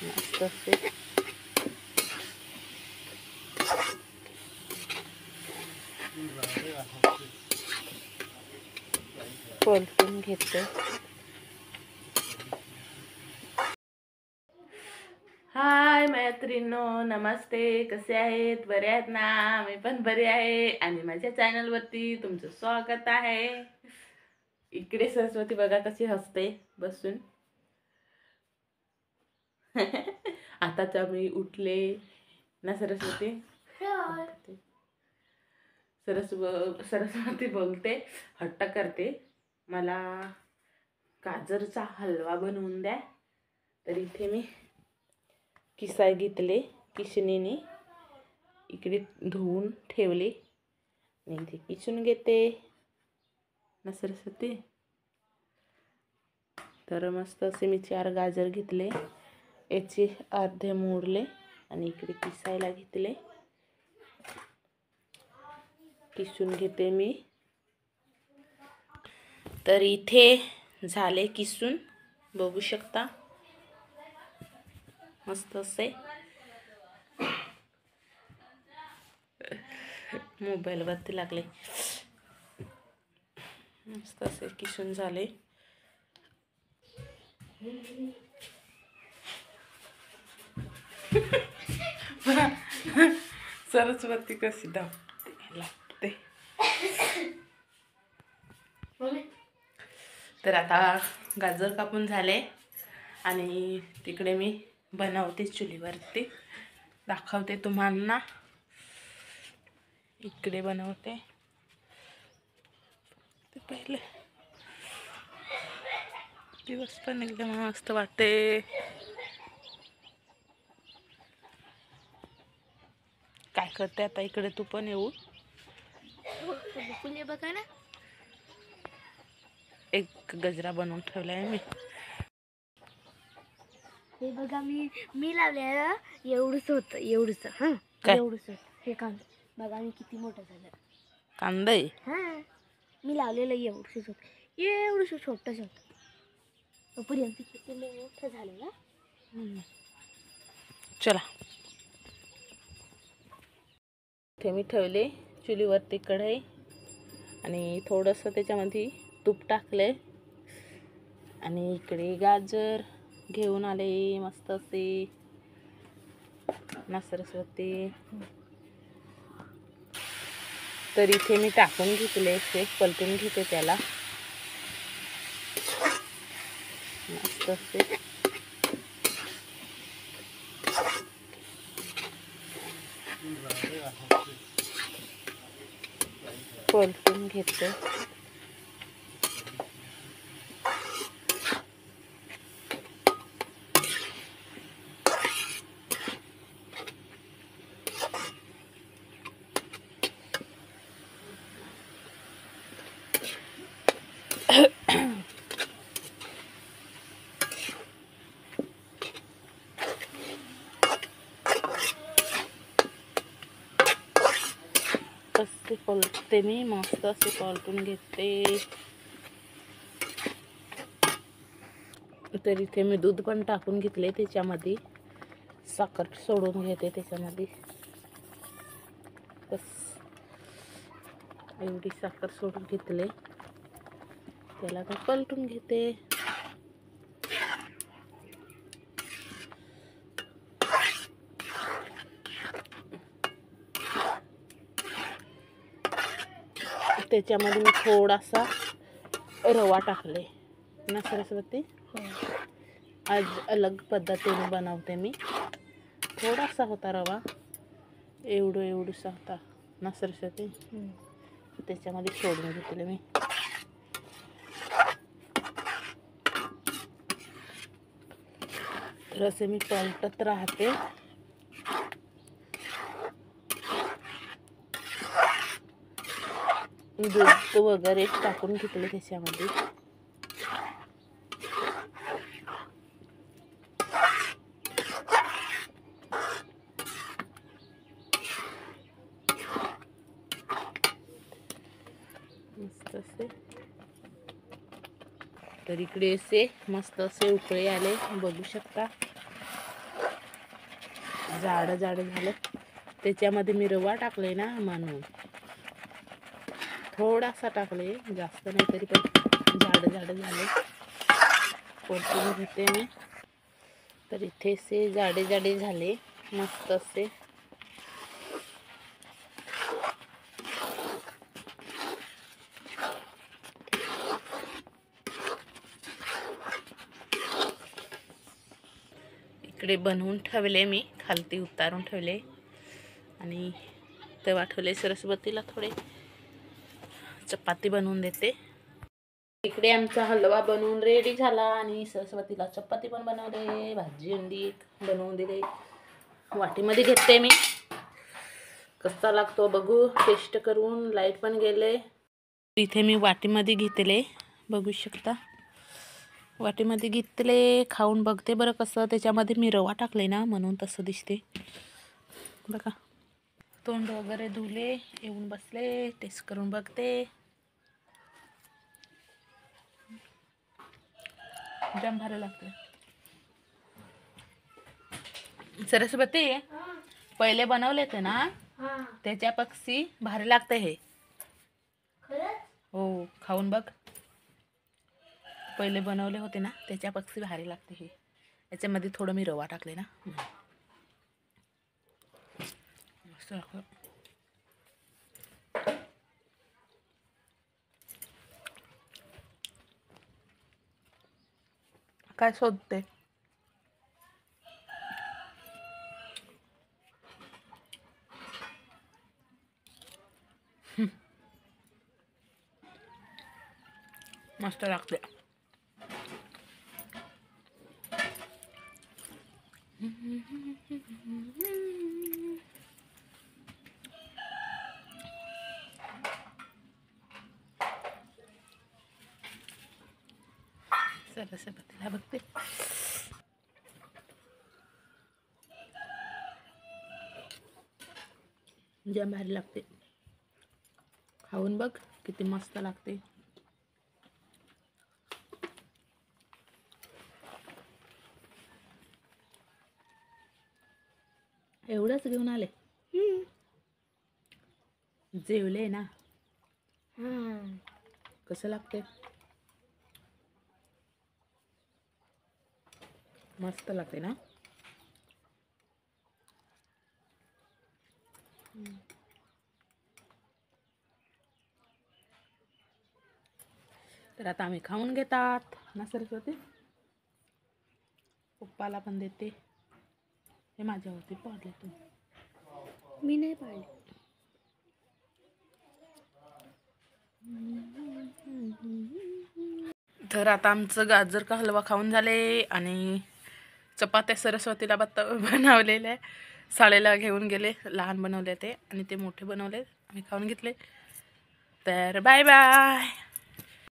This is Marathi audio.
मस्त असे परतून घेते. हाय मैत्रिणींनो, नमस्ते. कसे आहेत? बरे आहेत ना? मी पण बरी आहे आणि माझ्या चॅनलवरती तुमचं स्वागत आहे. इकडे सरस्वती बघा कशी हसते बसून. आता मी उठले ना सरस्वती. सरस्वती बोलते, हट्ट करते, मला गाजरचा हलवा बनवून द्या. तर इथे मी किसाय घेतले, किसणीने इकडे धुवून ठेवले आणि इथे किसून घेते ना सरस्वती. तर मस्त असे मी 4 गाजर घेतले, याचे अर्धे मोडले आणि इकडे किसायला घेतले. किसून घेते मी. तर इथे झाले किसून, बघू शकता मस्त असे. मोबाईलवरती लागले. मस्त असे किसून झाले. सरस्वती कशी लागते. तर आता गाजर कापून झाले आणि तिकडे मी बनवते चुलीवरती, दाखवते तुम्हाला. इकडे बनवते ते पहिले. दिवस पण एकदम मस्त वाटते. काय करते आता इकडे तू पण येऊ. बघा ना, एक गजरा बनवून ठेवलाय मी. हे बघा, मी लावलेलं एवढंच होतं, एवढंच. हा, एवढंच. हे कांदा बघा मी किती मोठं झालं. कांदा आहे? हा, मी लावलेलं एवढंच होतं, एवढंच छोटंच होतं. पर्यंत किती मोठं झालं ना. चला, ते मी ठेवले चुलीवरती कढई आणि थोडंसं त्याच्यामध्ये तूप टाकले आणि इकडे गाजर घेऊन आले मस्त असे ना सरस्वती. तर इथे मी टाकून घेतले, असे पलटून घेते त्याला मस्त असे. पलटून घेते. असे पलटते मी, मस्त असे पलटून घेते. तर इथे मी दूध पण टाकून घेतले, त्याच्यामध्ये साखर सोडून घेते त्याच्यामध्ये. बस एवढी साखर सोडून घेतले, त्याला मी पलटून घेते. त्याच्यामध्ये मी थोडासा रवा टाकले ना सरस्वती. आज अलग पद्धतीने बनवते मी. थोडासा होता रवा, एवढूसा होता ना सरस्वती. त्याच्यामध्ये सोडून घेतले मी. तर असे मी पलटत राहते. दूध वगैरे टाकून घेतले त्याच्यामध्ये. मस्त असे. तर इकडे असे मस्त असे उकळे आले, बघू शकता. जाडं जाडं झालं. त्याच्यामध्ये मी रवा टाकले ना म्हणून थोडासा टाकले, जास्त नाही, तरी पण जाडं जाडं झाले. परतून घेते मी. तर इथे से जाडे जाडे झाले मस्त असे. इकडे बनवून ठेवले मी, खालती उतारून ठेवले आणि तेव्हा ठेवले सरस्वतीला थोडे चपाती बनवून देते. इकडे आमचा हलवा बनवून रेडी झाला आणि सरस्वतीला चपाती पण बनवले, भाजी अंडी बनवून दिले. वाटीमध्ये घेते मी, कसा लागतो बघू टेस्ट करून. लाईट पण गेले. इथे मी वाटीमध्ये घेतले, बघू शकता. वाटीमध्ये घेतले, खाऊन बघते बरं कसं. त्याच्यामध्ये मी रवा टाकले ना म्हणून तसं दिसते बघा. तोंड वगैरे धुले, येऊन बसले, टेस्ट करून बघते. जाम भारी लागते. सरस्वती पहिले बनवले ते ना त्याच्या पक्षी भारी लागते हे. हो, खाऊन बघ. पहिले बनवले होते ना त्याच्या पक्षी भारी लागते हे. याच्यामध्ये थोडं मी रवा टाकले ना. मस्त लागतं. काय शोधते? मस्त लागते. सरस्वतीला बघते. जाम भारी लागते. खाऊन बघ किती मस्त लागते. एवढंच घेऊन आले. जेवले ना. कसं लागते? मस्त लागते ना. तर आता आम्ही खाऊन घेतात ना सरस्वती. पप्पाला पण देते. हे माझ्यावरती पडले तू. मी नाही पाळले. तर आता आमचं गाजर का हलवा खाऊन झाले आणि चपात्या सरस्वतीला बनवलेल्या. शाळेला घेऊन गेले. लहान बनवले ते आणि ते मोठे बनवले, आम्ही खाऊन घेतले. तर बाय बाय.